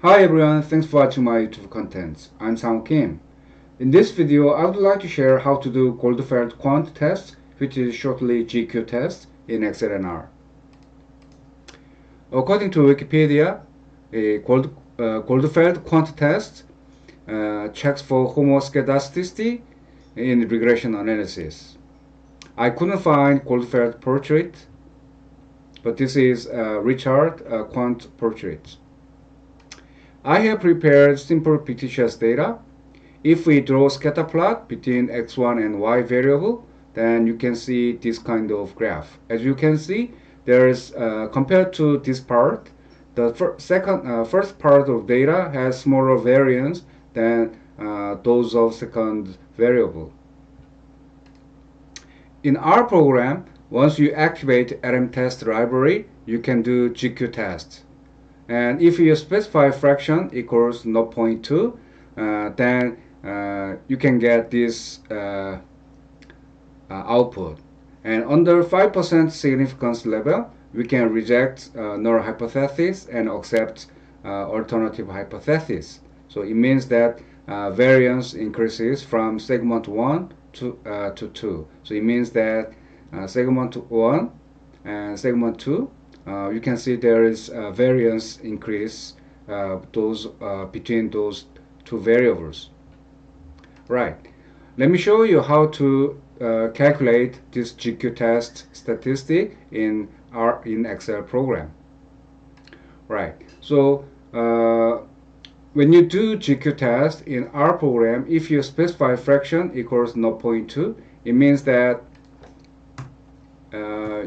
Hi everyone, thanks for watching my YouTube content. I'm Sangwoo Kim. In this video, I would like to share how to do Goldfeld Quandt test, which is shortly GQ test in Excel and R. According to Wikipedia, a Goldfeld Quandt test checks for homoscedasticity in regression analysis. I couldn't find Goldfeld portrait, but this is Richard Quandt portrait. I have prepared simple fictitious data. If we draw scatter plot between x1 and y variable, then you can see this kind of graph. As you can see, there is compared to this part, the first part of data has smaller variance than those of second variable. In our program, once you activate RM test library, you can do GQ test. And if you specify fraction equals 0.2, then you can get this output. And under 5% significance level, we can reject null hypothesis and accept alternative hypothesis. So it means that variance increases from segment 1 to 2. So it means that segment 1 and segment 2, you can see there is a variance increase between those two variables. Right. Let me show you how to calculate this GQ test statistic in Excel program. Right. So when you do GQ test in our program, if you specify fraction equals 0.2, it means that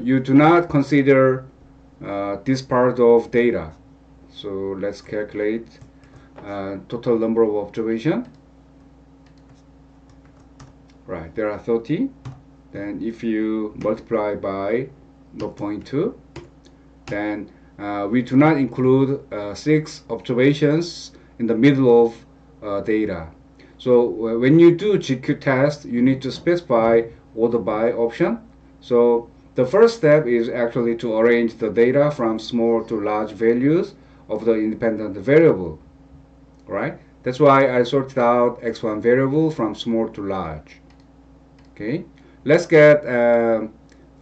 you do not consider this part of data. So let's calculate total number of observation. Right, there are 30. Then if you multiply by 0.2, then we do not include 6 observations in the middle of data. So when you do GQ test, you need to specify order by option. So the first step is actually to arrange the data from small to large values of the independent variable, right? That's why I sorted out x1 variable from small to large. Okay, let's get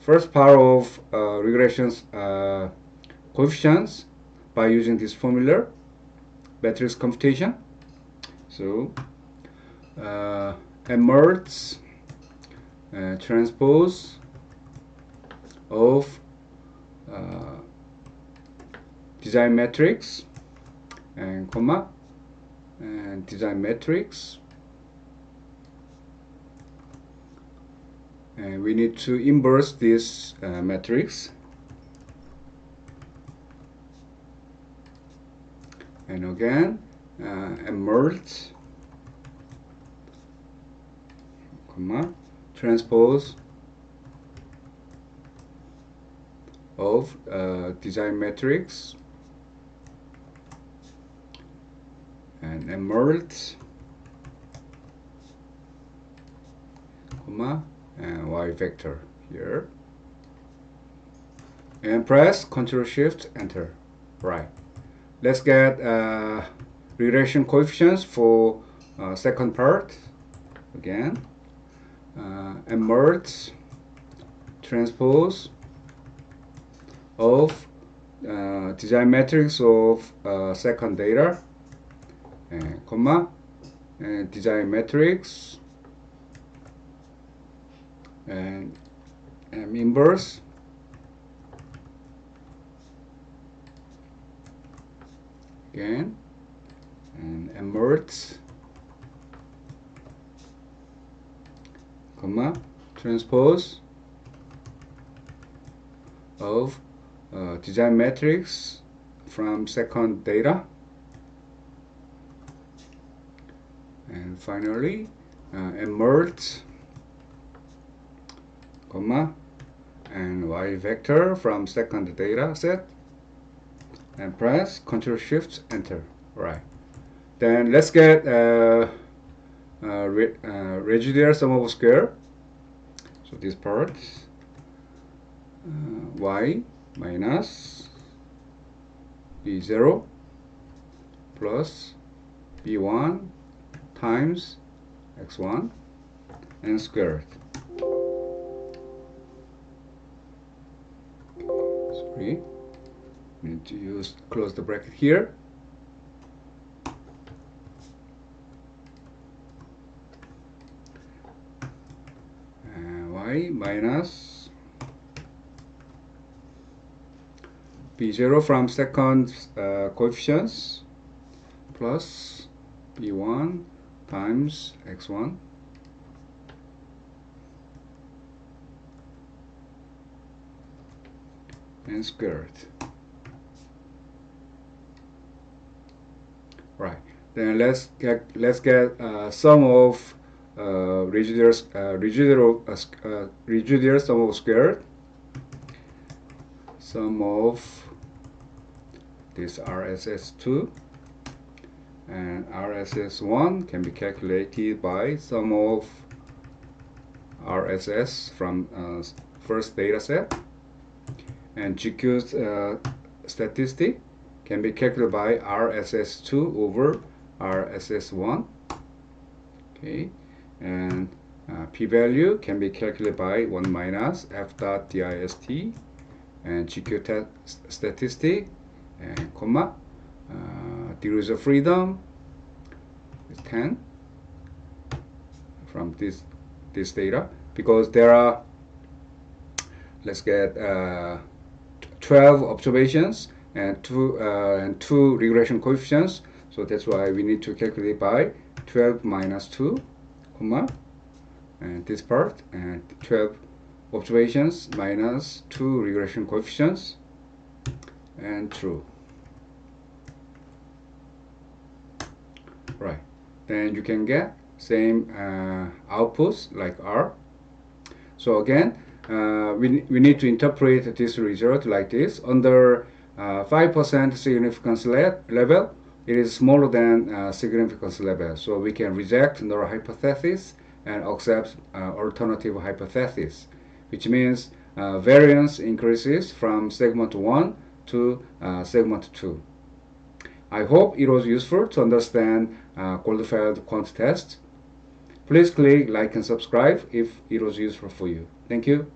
first part of regressions coefficients by using this formula, matrix computation. So emerges transpose of design matrix and comma and design matrix, and we need to inverse this matrix, and again emerge comma transpose of design matrix and emerge comma and y vector here, and press Ctrl Shift Enter. Right, let's get regression coefficients for second part. Again emerge transpose of design matrix of second data, comma and design matrix and inverse again and emerge comma transpose of design matrix from second data, and finally emerge comma and y vector from second data set, and press Ctrl Shift Enter. Right, then let's get residual sum of square. So this part y minus b0 plus b1 times x1 and squared. Sorry, need to close the bracket here. Y minus b0 from second coefficients plus b1 times x1 and squared. Right. Then let's get sum of residual sum of squared. Sum of this RSS2 and RSS1 can be calculated by sum of RSS from first data set, and GQ's statistic can be calculated by RSS2 over RSS1. Okay, and p-value can be calculated by 1 minus f dot dist, and GQ statistic and comma degrees of freedom is 10 from this data, because there are, let's get 12 observations and two regression coefficients, so that's why we need to calculate by 12 minus 2 comma and this part, and 12 observations minus 2 regression coefficients and true. Right, then you can get same outputs like R. So again, we need to interpret this result like this. Under 5% significance level, it is smaller than significance level, so we can reject null hypothesis and accept alternative hypothesis, which means variance increases from segment 1 to segment 2. I hope it was useful to understand Goldfeld Quandt test. Please click like and subscribe if it was useful for you. Thank you.